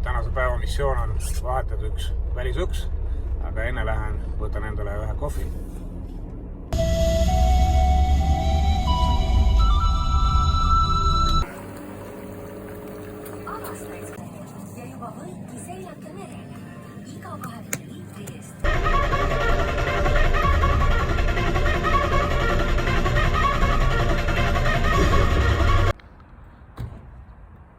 tänase päeva missioon on vahetada üks välisuks, aga enne lähen võtan endale ühe kohvi. Ja juba võiki seljata merele. Iga 20 liitri eest.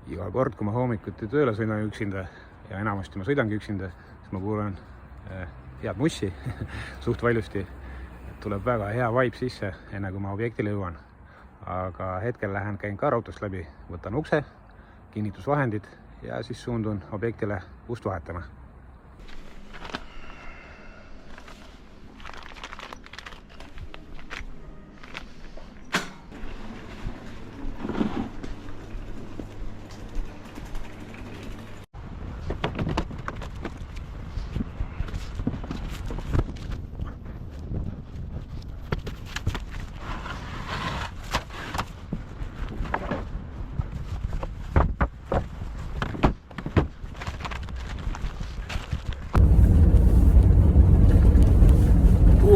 Iga kord, kui ma hommikuti tööle sõidan üksinda ja enamasti ma sõidangi üksinda, siis ma kuulen head mussi suht valjusti. Tuleb väga hea vibe sisse, enne kui ma objektile jõuan. Aga hetkel käin ka raudtest läbi, võtan ukse, kinnitusvahendid ja siis suundun objektile ust vahetama.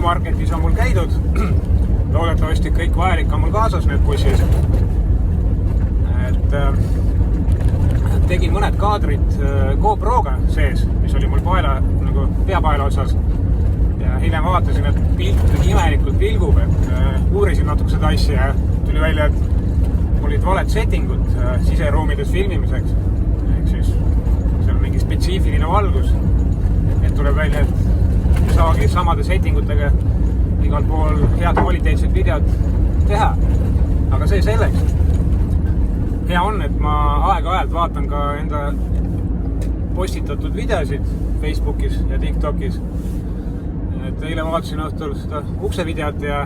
Marketis on mul käidud, loodetavasti kõik vajalik on mul kaasas nüüd bussis. Tegin mõned kaadrid GoProga sees, mis oli mul peapaela otsas. Ja hiljem vaatasin, et pilt imelikult pilgub, uurisin natuke seda asja ja tuli välja, et mul olid valed settingud siseruumides filmimiseks. Ehk siis see on mingi spetsiifiline valgus, et tuleb välja, et saagi samade settingutega igal pool head kvaliteetsed videod teha. Aga see selleks. Hea on, et ma aeg-ajalt vaatan ka enda postitatud videosid Facebookis ja TikTokis. Et eile vaatasin õhtul seda uksevideot ja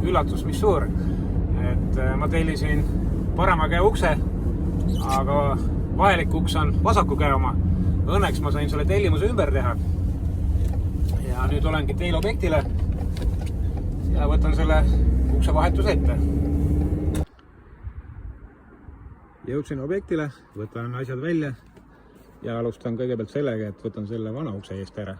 üllatus, mis suur. Et ma tellisin parema käe ukse, aga vajalik uks on vasaku käe oma. Õnneks ma sain selle tellimuse ümber teha. Ja nüüd olengi teil objektile ja võtan selle ukse vahetuse ette. Jõudsin objektile, võtan asjad välja ja alustan kõigepealt sellega, et võtan selle vana ukse eest ära.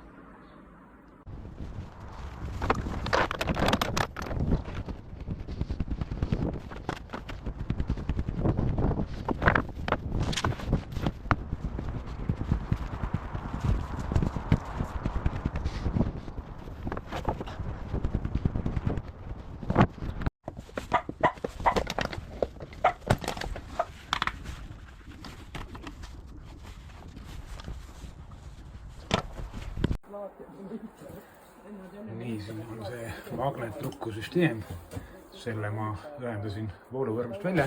Nii, siin on see magnetlukusüsteem. Selle ma ühendasin vooluvõrgust välja.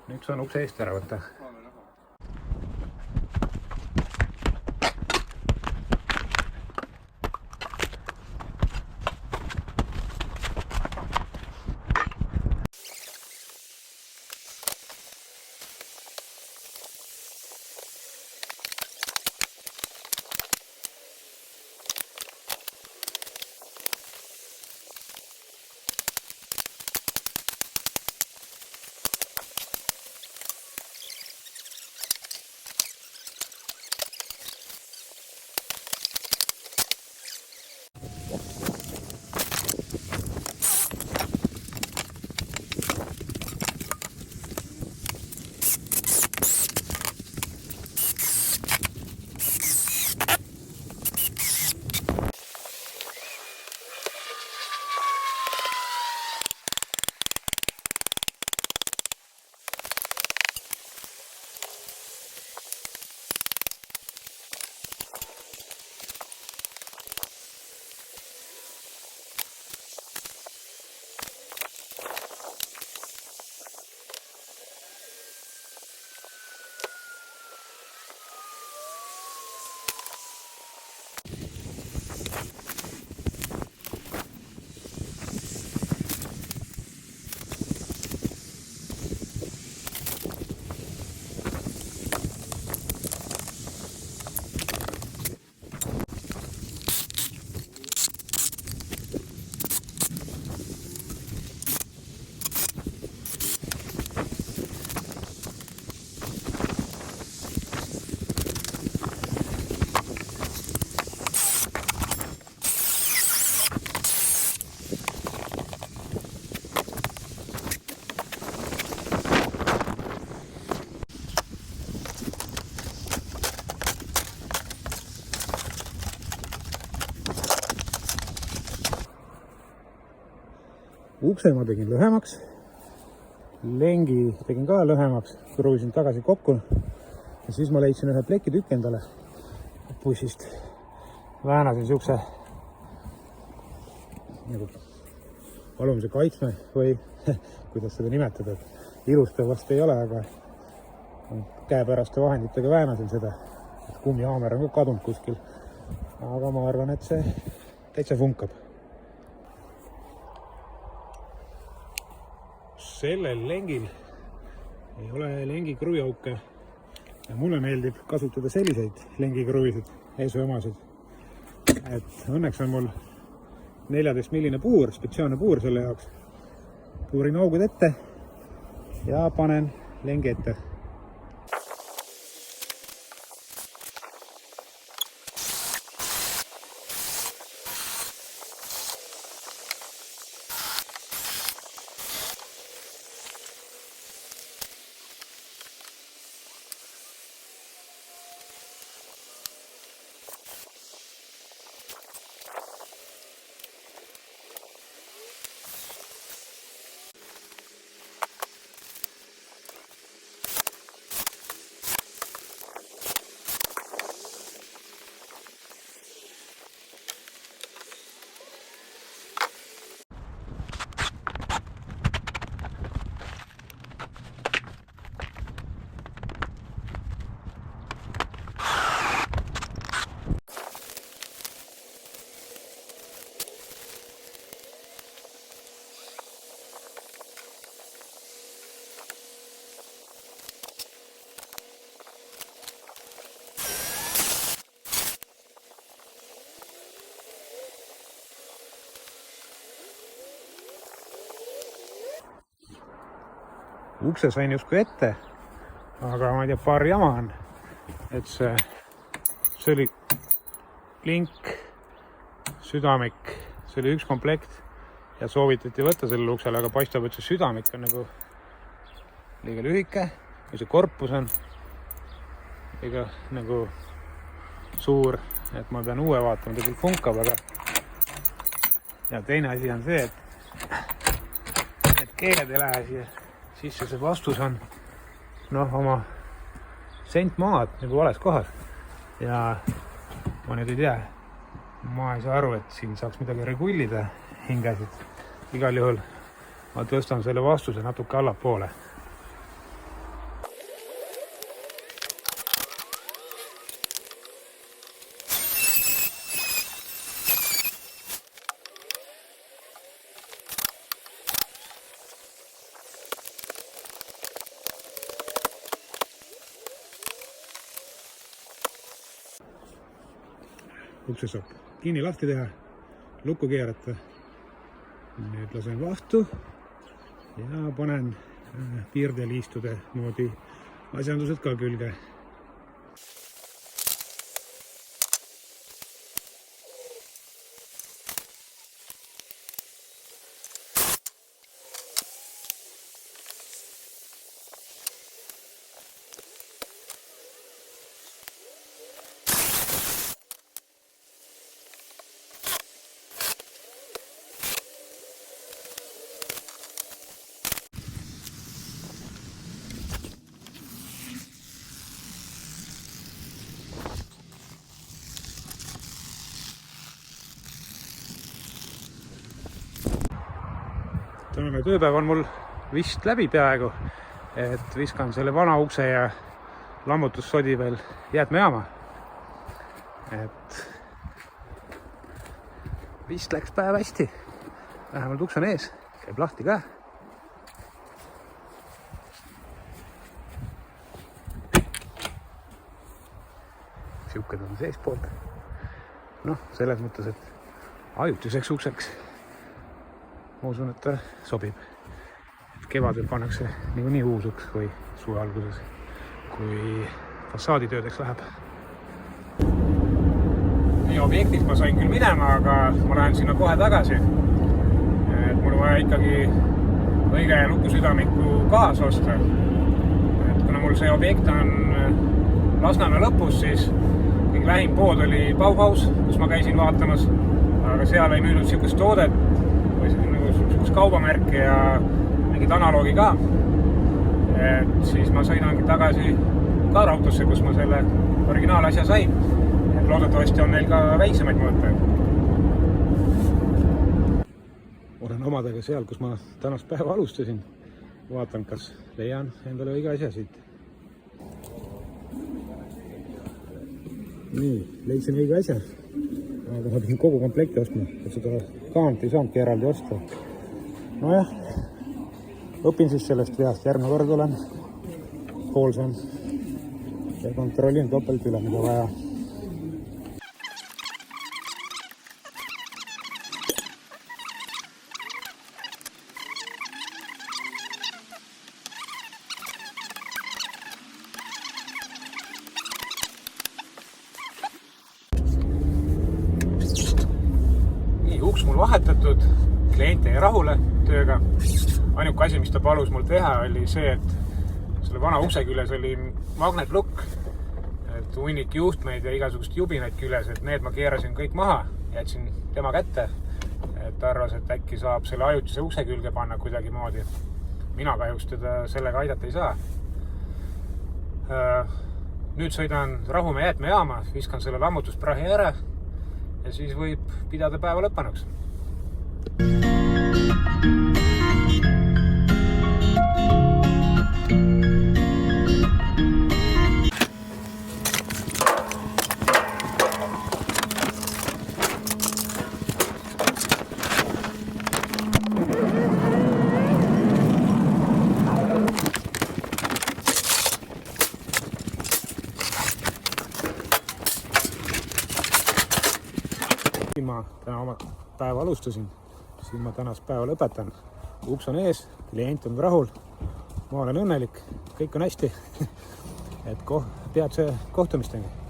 Nüüd saan ukse eest ära võtta. ukse ma tegin lühemaks, lengi tegin ka lühemaks, kruvisin tagasi kokku ja siis ma leidsin ühe plekitükki endale bussist, väänasin siukse nagu alumise kaitsme või kuidas seda nimetada, et ilus ta vast ei ole, aga käepäraste vahenditega väänasin seda, et kummihaamer on ka kadunud kuskil, aga ma arvan, et see täitsa funkab. Sellel lengil ei ole lengi kruviauke ja mulle meeldib kasutada selliseid lengikruvisid, eesvõimasid, et õnneks on mul 14 mm puur, spetsiaalne puur selle jaoks. Puurin augud ette ja panen lengi ette. Ukse sain justkui ette, aga ma ei tea, paar jama on, et see oli link, südamik, see oli üks komplekt ja soovitati võtta sellele uksele, aga paistab, et see südamik on nagu liiga lühike ja see korpus on liiga nagu suur, et ma pean uue vaatama, ta küll funkab, aga ja teine asi on see, et keeled ei lähe siia sisse, see vastus on oma sent maad nagu vales kohas ja ma nüüd ei tea, ma ei saa aru, et siin saaks midagi regullida hingesid. Igal juhul ma tõstan selle vastuse natuke allapoole. Ukse saab kinni lahti teha, lukku keerata. Nüüd lasen vahtu ja panen piirdeliistude moodi asjandused ka külge. Tänane tööpäev on mul vist läbi peaaegu, et viskan selle vana ukse ja lammutussodi veel jäätmejaama. Et vist läks päev hästi. Vähemalt uks on ees, käib lahti ka. Siukad on seespoolt. Selles mõttes, et ajutiseks ukseks ma usun, et ta sobib. Kevadel pannakse niikuinii uus uks või suve alguses, kui fassaaditöödeks läheb. Nii objektilt ma sain küll minema, aga ma lähen sinna kohe tagasi. Et mul vaja ikkagi õige lukusüdamiku kaasa osta. Et kuna mul see objekt on Lasnamäe lõpus, siis kõige lähim pood oli Bauhaus, kus ma käisin vaatamas, aga seal ei müünud siukest toodet või kaks kaubamärki ja mingid analoogi ka. Et siis ma sõidangi tagasi kaarautosse, kus ma selle originaalasja sain. Et loodetavasti on neil ka väiksemaid mõõteid. Olen omadega seal, kus ma tänast päeva alustasin. Vaatan, kas leian endale õige asja siit. Nii, leidsin õige asja. Aga ma pidin kogu komplekti ostma, et seda kaant ei saanudki eraldi osta. Nojah, õpin siis sellest veast. Järgmine kord olen hoolsam ja kontrollin topelt üle, mida vaja. Uks mul vahetatud, klient jäi rahule tööga. Ainuke asi, mis ta palus mul teha, oli see, et selle vana ukse küljes oli magnetlukk, et hunnik juhtmeid ja igasugust jubinaid küljes, et need ma keerasin kõik maha, jätsin tema kätte, et arvas, et äkki saab selle ajutise ukse külge panna kuidagi moodi. Mina kahjuks teda sellega aidata ei saa. Nüüd sõidan Rahumäe jäätmejaama, viskan selle lammutusprahi ära ja siis võib pidada päeva lõppanuks. Ma täna oma päeva alustasin, siin ma tänast päeva lõpetan. Uks on ees, klient on rahul, ma olen õnnelik, kõik on hästi. Et peatse kohtumisteni.